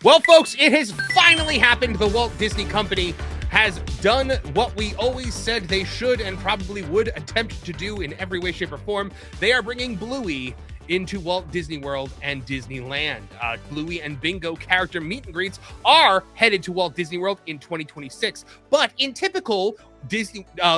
Well, folks, it has finally happened. The Walt Disney Company has done what we always said they should and probably would attempt to do in every way, shape, or form. They are bringing Bluey into Walt Disney World and Disneyland. Bluey and Bingo character meet and greets are headed to Walt Disney World in 2026. But in typical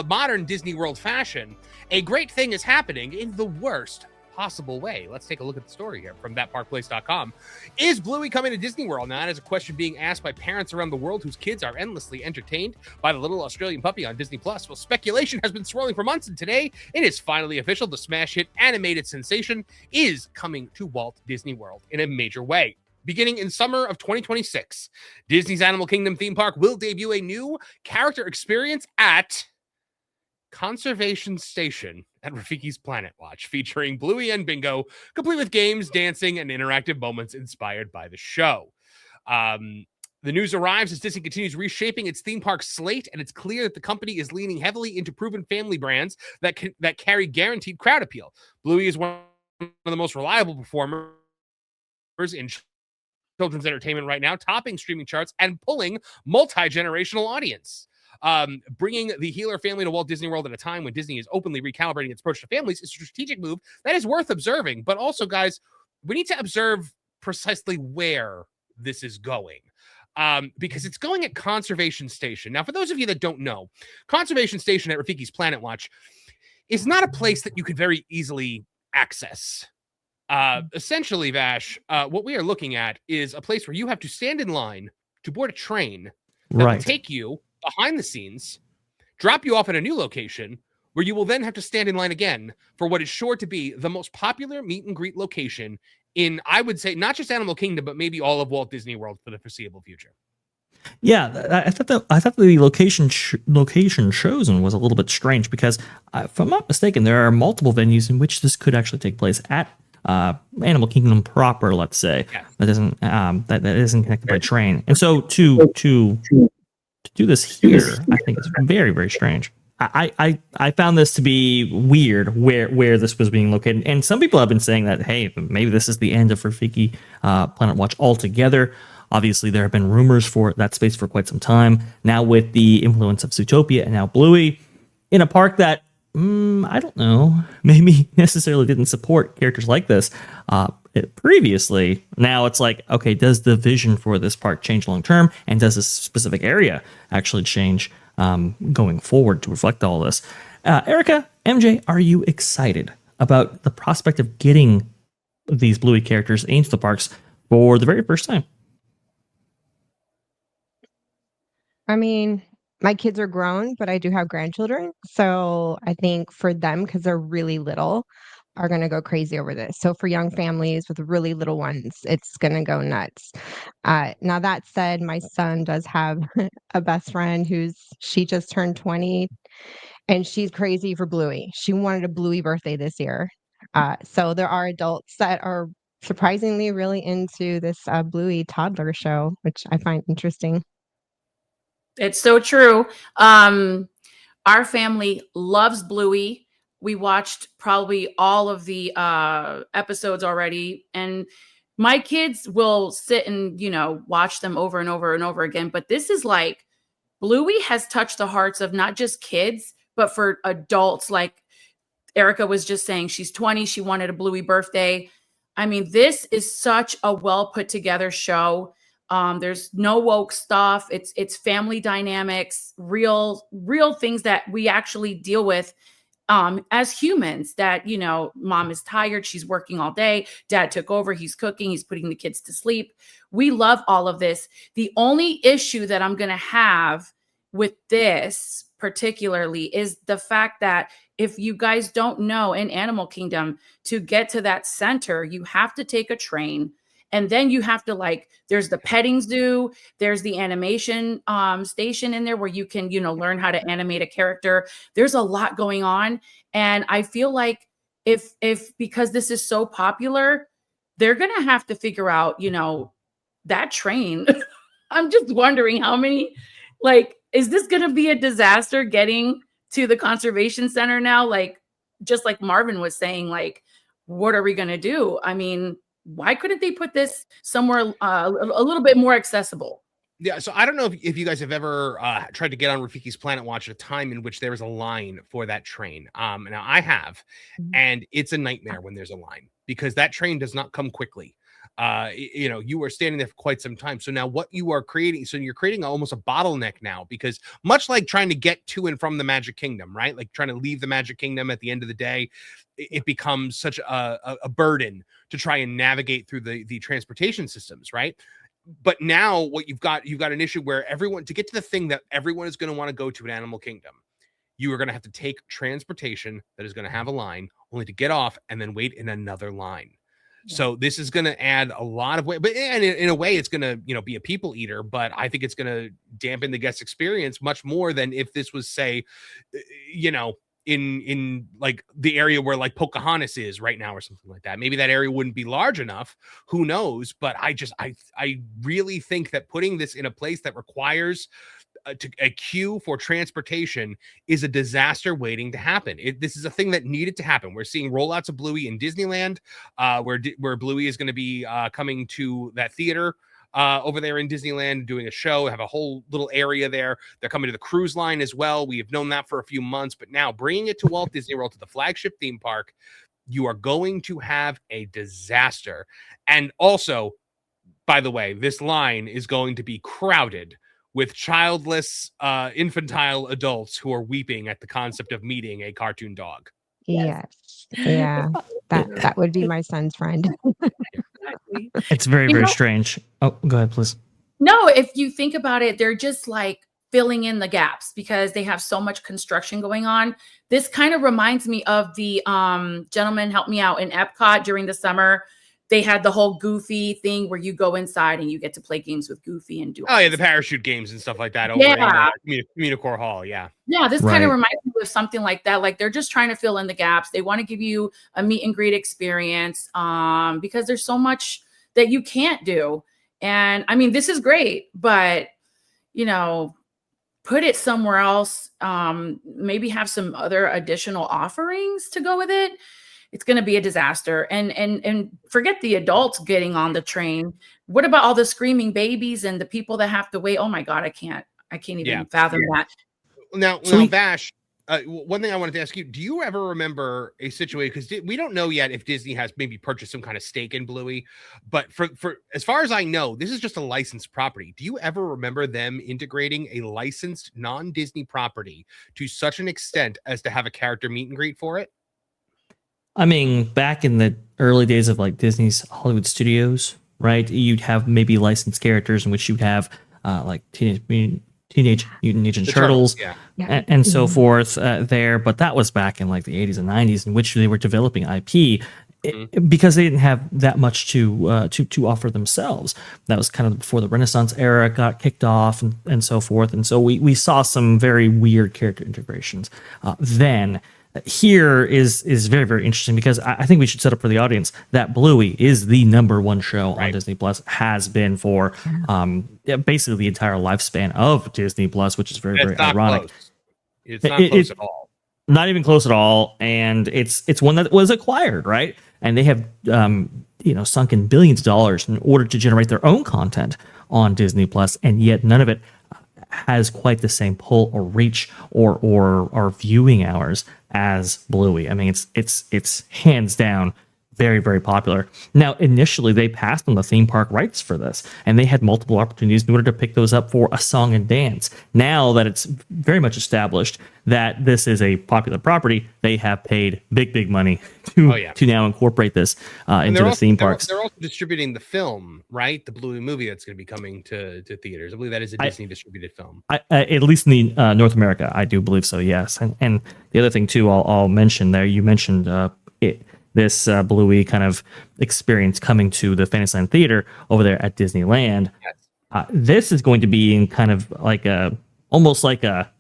modern Disney World fashion, a great thing is happening in the worst possible way. Let's take a look at the story here from thatparkplace.com. Is Bluey coming to Disney World? Now, that is a question being asked by parents around the world whose kids are endlessly entertained by the little Australian puppy on Disney+. Well, speculation has been swirling for months, and today it is finally official. The smash hit animated sensation is coming to Walt Disney World in a major way. Beginning in summer of 2026, Disney's Animal Kingdom theme park will debut a new character experience at Conservation Station at Rafiki's Planet Watch, featuring Bluey and Bingo, complete with games, dancing, and interactive moments inspired by the show. The news arrives as Disney continues reshaping its theme park slate, and it's clear that the company is leaning heavily into proven family brands that carry guaranteed crowd appeal. Bluey is one of the most reliable performers in children's entertainment right now, topping streaming charts and pulling multi-generational audience. Bringing the Healer family to Walt Disney World at a time when Disney is openly recalibrating its approach to families is a strategic move that is worth observing. But also, guys, we need to observe precisely where this is going. Because it's going at Conservation Station. Now, for those of you that don't know, Conservation Station at Rafiki's Planet Watch is not a place that you can very easily access. Essentially, Vash, what we are looking at is a place where you have to stand in line to board a train that will take you behind the scenes, drop you off at a new location where you will then have to stand in line again for what is sure to be the most popular meet and greet location in, I would say, not just Animal Kingdom, but maybe all of Walt Disney World for the foreseeable future. Yeah, I thought the location chosen was a little bit strange because, if I'm not mistaken, there are multiple venues in which this could actually take place at Animal Kingdom proper. Let's say that isn't connected by train, and so to do this here, I think it's very, very strange. I found this to be weird where this was being located, and some people have been saying that, hey, maybe this is the end of Rafiki Planet Watch altogether. Obviously, there have been rumors for that space for quite some time. Now, with the influence of Zootopia and now Bluey, in a park that I don't know, maybe necessarily didn't support characters like this previously. Now it's like, okay, does the vision for this park change long term, and does this specific area actually change going forward to reflect all this? Erika, MJ, are you excited about the prospect of getting these Bluey characters into the parks for the very first time? I mean, my kids are grown, but I do have grandchildren. So I think for them, because they're really little, are going to go crazy over this. So for young families with really little ones, it's going to go nuts. Now, that said, my son does have a best friend she just turned 20, and she's crazy for Bluey. She wanted a Bluey birthday this year. So there are adults that are surprisingly really into this Bluey toddler show, which I find interesting. It's so true. Our family loves Bluey. We watched probably all of the episodes already, and my kids will sit and, watch them over and over and over again. But this is like, Bluey has touched the hearts of not just kids, but for adults. Like Erika was just saying, she's 20. She wanted a Bluey birthday. I mean, this is such a well put together show. There's no woke stuff. It's family dynamics, real things that we actually deal with as humans, that, mom is tired. She's working all day. Dad took over. He's cooking. He's putting the kids to sleep. We love all of this. The only issue that I'm going to have with this particularly is the fact that, if you guys don't know, in Animal Kingdom, to get to that center, you have to take a train. And then you have to, there's the petting zoo, there's the animation station in there where you can, learn how to animate a character. There's a lot going on. And I feel like if because this is so popular, they're going to have to figure out, that train. I'm just wondering how many, is this going to be a disaster getting to the conservation center now? Just like Marvin was saying, what are we going to do? I mean, why couldn't they put this somewhere a little bit more accessible? Yeah, so I don't know if you guys have ever tried to get on Rafiki's Planet Watch at a time in which there was a line for that train. Now I have, and it's a nightmare when there's a line because that train does not come quickly. You are standing there for quite some time. So now what you are creating, so you're creating almost a bottleneck now, because much like trying to get to and from the Magic Kingdom, right? Like trying to leave the Magic Kingdom at the end of the day, it becomes such a burden to try and navigate through the transportation systems, right? But now what you've got an issue where everyone, to get to the thing that everyone is going to want to go to at Animal Kingdom, you are going to have to take transportation that is going to have a line, only to get off and then wait in another line. Yeah. So this is going to add a lot of weight, but in a way it's going to, be a people eater, but I think it's going to dampen the guest experience much more than if this was, say, in like the area where like Pocahontas is right now or something like that. Maybe that area wouldn't be large enough, who knows? But I really think that putting this in a place that requires a queue for transportation is a disaster waiting to happen. This is a thing that needed to happen. We're seeing rollouts of Bluey in Disneyland, where Bluey is going to be coming to that theater over there in Disneyland, doing a show, have a whole little area there. They're coming to the cruise line as well. We have known that for a few months, but now bringing it to Walt Disney World, to the flagship theme park, you are going to have a disaster. And also, by the way, this line is going to be crowded with childless, infantile adults who are weeping at the concept of meeting a cartoon dog. Yes. Yeah. That would be my son's friend. It's very, very strange. Oh, go ahead, please. No, if you think about it, they're just like filling in the gaps because they have so much construction going on. This kind of reminds me of the Gentlemen Help Me Out in Epcot during the summer. They had the whole Goofy thing where you go inside and you get to play games with Goofy and do. Oh yeah, the parachute games and stuff like that over in Communicore Hall. Yeah. Yeah, this kind of reminds me of something like that. Like they're just trying to fill in the gaps. They want to give you a meet and greet experience because there's so much that you can't do. And I mean, this is great, but put it somewhere else. Maybe have some other additional offerings to go with it. It's going to be a disaster. And forget the adults getting on the train. What about all the screaming babies and the people that have to wait? Oh my God, I can't even fathom that. Now, Vash, one thing I wanted to ask you, do you ever remember a situation, because we don't know yet if Disney has maybe purchased some kind of stake in Bluey, but for as far as I know, this is just a licensed property. Do you ever remember them integrating a licensed non-Disney property to such an extent as to have a character meet and greet for it? I mean, back in the early days of like Disney's Hollywood Studios, right? You'd have maybe licensed characters in which you'd have like Teenage Mutant Ninja Turtles and so forth there. But that was back in like the 80s and 90s, in which they were developing IP because they didn't have that much to offer themselves. That was kind of before the Renaissance era got kicked off and so forth. And so we saw some very weird character integrations then. Here is very, very interesting because I think we should set up for the audience that Bluey is the #1 show on Disney Plus, has been for basically the entire lifespan of Disney Plus, which is very, very ironic. Close. It's not close at all. Not even close at all. And it's one that was acquired, right? And they have sunk in billions of dollars in order to generate their own content on Disney Plus, and yet none of it has quite the same pull or reach or viewing hours as Bluey. I mean, it's hands down very, very popular. Now, initially, they passed on the theme park rights for this, and they had multiple opportunities in order to pick those up for a song and dance. Now that it's very much established that this is a popular property, they have paid big money to now incorporate this into the theme parks. They're also distributing the film, right? The Bluey movie that's going to be coming to theaters. I believe that is a Disney distributed film. At least in the North America, I do believe so, yes. And the other thing, too, I'll mention there, you mentioned this Bluey kind of experience coming to the Fantasyland Theater over there at Disneyland. Yes. This is going to be in kind of like almost like a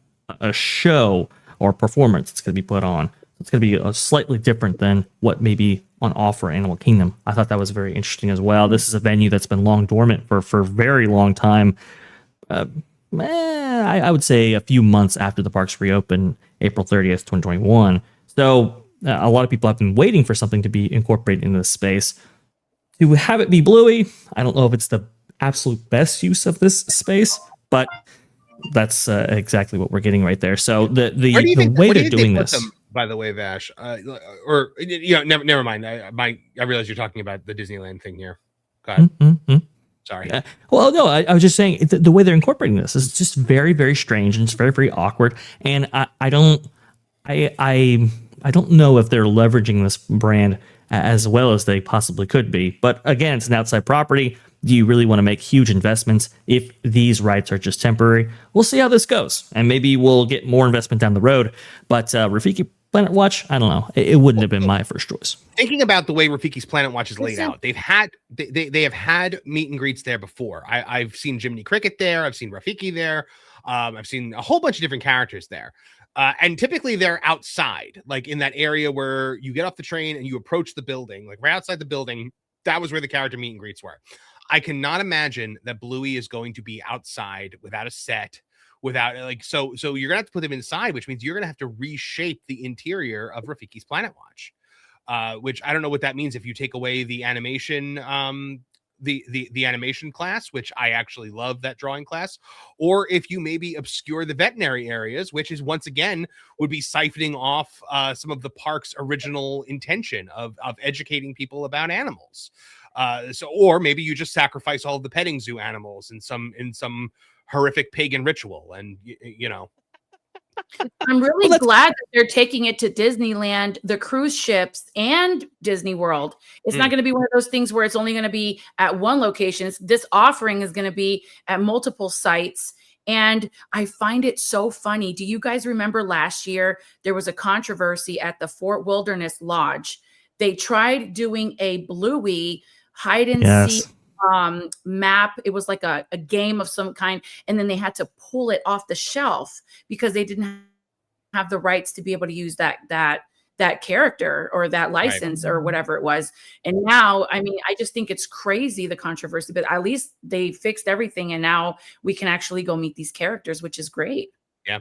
show or performance it's going to be put on. It's going to be slightly different than what may be on offer at Animal Kingdom. I thought that was very interesting as well. This is a venue that's been long dormant for a very long time. I would say a few months after the parks reopened, April 30th, 2021. So a lot of people have been waiting for something to be incorporated into this space. to have it be Bluey, I don't know if it's the absolute best use of this space, but that's exactly what we're getting right there. So Where do you the think, way where do they're you think doing they put this, them, by the way, Vash? Or never mind. I realize you're talking about the Disneyland thing here. Go ahead. Sorry. Well, no, I was just saying the way they're incorporating this is just very, very strange, and it's very, very awkward. And I don't know if they're leveraging this brand as well as they possibly could be. But again, it's an outside property. Do you really want to make huge investments if these rights are just temporary? We'll see how this goes, and maybe we'll get more investment down the road. But Rafiki Planet Watch, I don't know. It wouldn't have been my first choice. Thinking about the way Rafiki's Planet Watch is laid out, they have had meet and greets there before. I've seen Jiminy Cricket there. I've seen Rafiki there. I've seen a whole bunch of different characters there. And typically they're outside, like in that area where you get off the train and you approach the building, like right outside the building. That was where the character meet and greets were. I cannot imagine that Bluey is going to be outside without a set, without so you're gonna have to put them inside, which means you're gonna have to reshape the interior of Rafiki's Planet Watch, which I don't know what that means if you take away the animation, the animation class, which I actually love that drawing class, or if you maybe obscure the veterinary areas, which is once again would be siphoning off some of the park's original intention of educating people about animals. Or maybe you just sacrifice all of the petting zoo animals in some horrific pagan ritual, and I'm really glad that they're taking it to Disneyland, the cruise ships, and Disney World. It's not going to be one of those things where it's only going to be at one location. This offering is going to be at multiple sites. And I find it so funny. Do you guys remember last year there was a controversy at the Fort Wilderness Lodge? They tried doing a Bluey hide and seek map. It was like a game of some kind, and then they had to pull it off the shelf because they didn't have the rights to be able to use that character or that license or whatever it was. And now, I mean, I just think it's crazy, the controversy, but at least they fixed everything, and now we can actually go meet these characters, which is great. Yeah.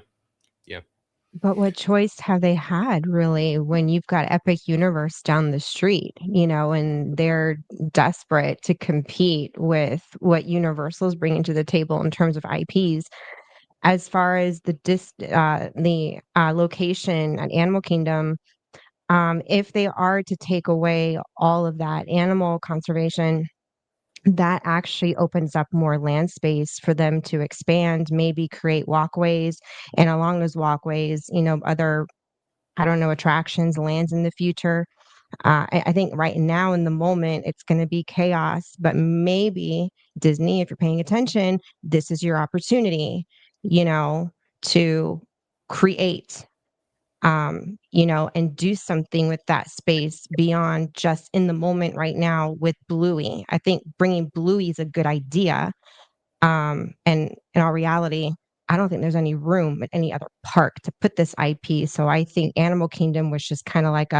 But what choice have they had, really, when you've got Epic Universe down the street, and they're desperate to compete with what Universal's bringing to the table in terms of IPs? As far as the location at Animal Kingdom, if they are to take away all of that animal conservation, that actually opens up more land space for them to expand, maybe create walkways, and along those walkways, other, I don't know, attractions, lands in the future. I think right now in the moment, it's going to be chaos, but maybe Disney, if you're paying attention, this is your opportunity, to create, and do something with that space beyond just in the moment right now with Bluey. I think bringing Bluey is a good idea. And in all reality, I don't think there's any room at any other park to put this IP. So I think Animal Kingdom was just kind of like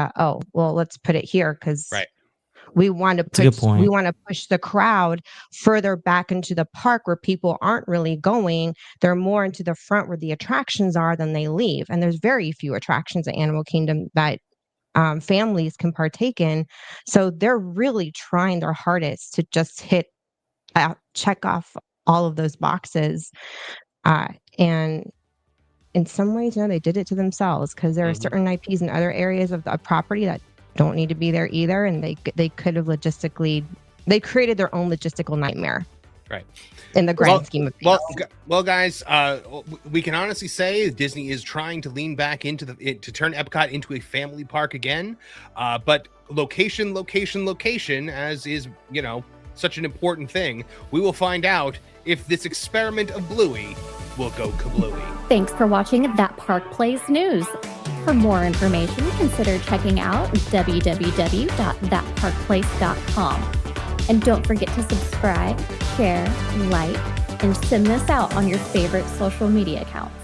let's put it here because we want to push the crowd further back into the park where people aren't really going. They're more into the front where the attractions are than they leave. And there's very few attractions at Animal Kingdom that families can partake in. So they're really trying their hardest to just check off all of those boxes. And in some ways, they did it to themselves, because there are certain IPs in other areas of the property that don't need to be there either, and they could have they created their own logistical nightmare, right, in the grand scheme of things. Well, guys, we can honestly say Disney is trying to lean back into to turn Epcot into a family park again, but location, as is such an important thing. We will find out if this experiment of Bluey will go kablooey. Thanks for watching That Park Plays News. For more information, consider checking out www.thatparkplace.com. And don't forget to subscribe, share, like, and send this out on your favorite social media accounts.